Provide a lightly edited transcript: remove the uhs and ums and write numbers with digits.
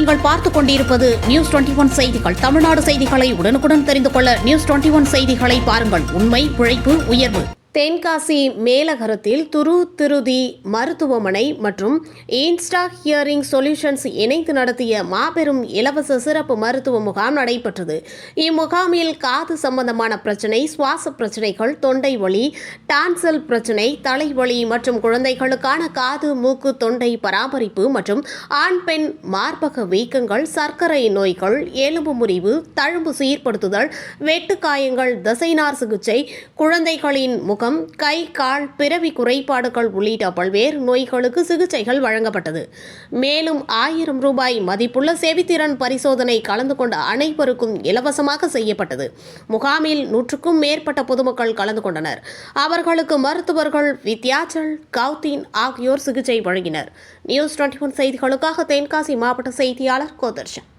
நீங்கள் பார்த்துக் கொண்டிருப்பது நியூஸ் 21 செய்திகள். தமிழ்நாடு செய்திகளை உடனுக்குடன் தெரிந்து கொள்ள நியூஸ் 21 செய்திகளை பாருங்கள். உண்மை, உழைப்பு, உயர்வு. தென்காசி மேலகரத்தில் திருதி மருத்துவமனை மற்றும் இன்ஸ்டா ஹியரிங் சொல்யூஷன்ஸ் இணைந்து நடத்திய மாபெரும் இலவச சிறப்பு மருத்துவ முகாம் நடைபெற்றது. இம்முகாமில் காது சம்பந்தமான பிரச்சினை, சுவாச பிரச்சினைகள், தொண்டை வலி, டான்சல் பிரச்சினை, தலைவலி மற்றும் குழந்தைகளுக்கான காது, மூக்கு, தொண்டை பராமரிப்பு மற்றும் ஆண் பெண் மார்பக வீக்கங்கள், சர்க்கரை நோய்கள், எலும்பு முறிவு, தழும்பு சீர்படுத்துதல், வெட்டுக்காயங்கள், தசைநார் சிகிச்சை, குழந்தைகளின் முகம், கை, கால், பிறவி குறைபாடுகள் உள்ளிட்ட பல்வேறு நோய்களுக்கு சிகிச்சைகள் வழங்கப்பட்டது. மேலும் 1000 ரூபாய் மதிப்புள்ள செவித்திறன் பரிசோதனை கலந்து கொண்ட அனைவருக்கும் இலவசமாக செய்யப்பட்டது. முகாமில் 100க்கும் மேற்பட்ட பொதுமக்கள் கலந்து கொண்டனர். அவர்களுக்கு மருத்துவர்கள் வித்யாச்சல், கௌதீன் ஆகியோர் சிகிச்சை வழங்கினர். நியூஸ் 21 செய்திகளுக்காக தென்காசி மாவட்ட செய்தியாளர் கோதர்ஷன்.